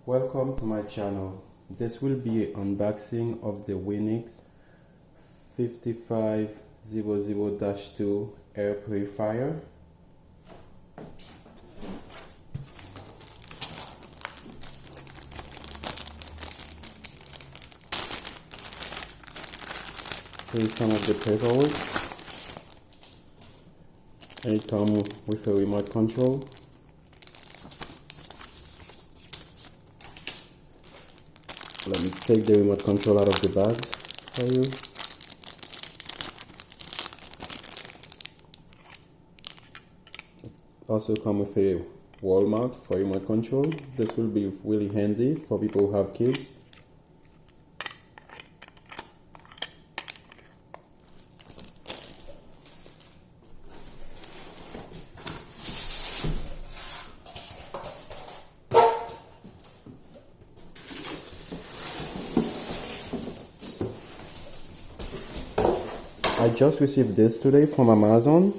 Welcome to my channel. This will be an unboxing of the Winix 5500-2 air purifier. Here's some of the paperwork. And it comes with a remote control. Let me take the remote control out of the bag for you. Also come with a wall mount for remote control. This will be really handy for people who have kids. I just received this today from Amazon,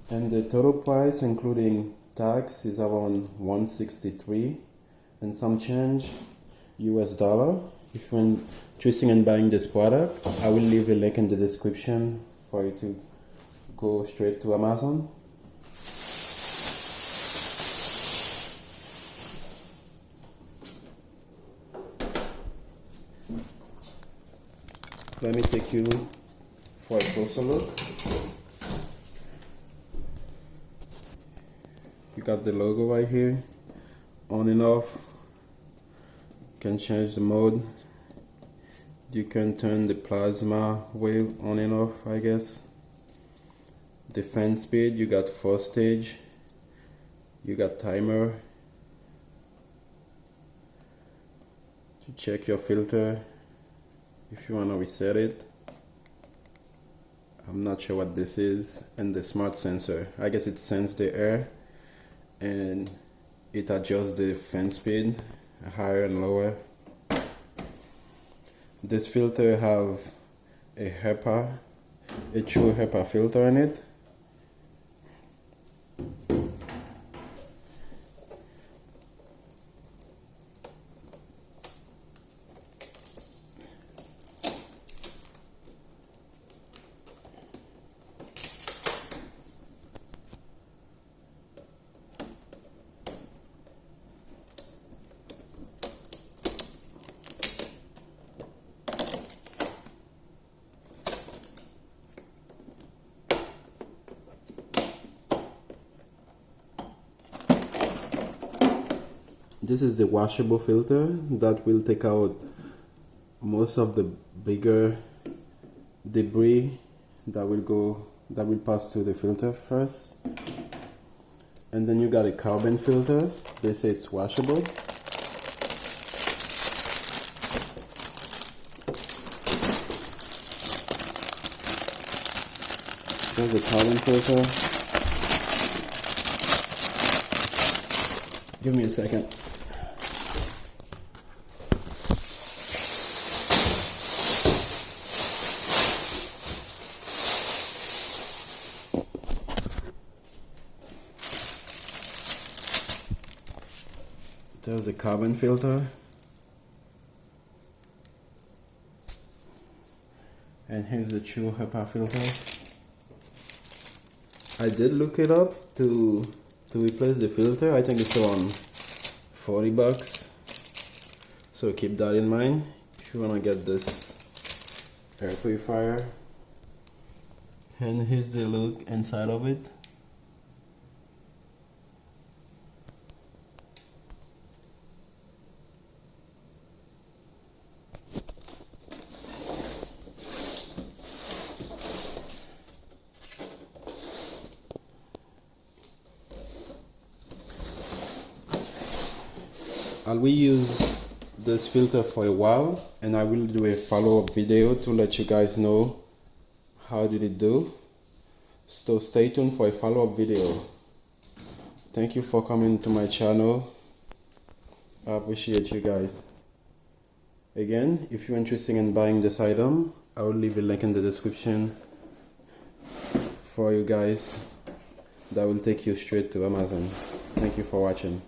and the total price including tax is around $163 and some change US dollar. If you're interested in buying this product, I will leave a link in the description for you to go straight to Amazon. Let me take you for a closer look. You got the logo right here, on and off. You can change the mode. You can turn the plasma wave on and off, I guess. The fan speed, you got 4 stage. You got timer to check your filter. If you want to reset it, I'm not sure what this is, and the smart sensor. I guess it senses the air and it adjusts the fan speed higher and lower. This filter have a true HEPA filter in it. This is the washable filter that will take out most of the bigger debris that will pass through the filter first. And then you got a carbon filter. They say it's washable. There's the carbon filter. Give me a second. There's a carbon filter, and here's the true HEPA filter. I did look it up to replace the filter. I think it's around $40, so keep that in mind if you want to get this air purifier. And here's the look inside of it. I will use this filter for a while, and I will do a follow-up video to let you guys know how did it do. So stay tuned for a follow-up video. Thank you for coming to my channel. I appreciate you guys. Again, if you're interested in buying this item, I will leave a link in the description for you guys that will take you straight to Amazon. Thank you for watching.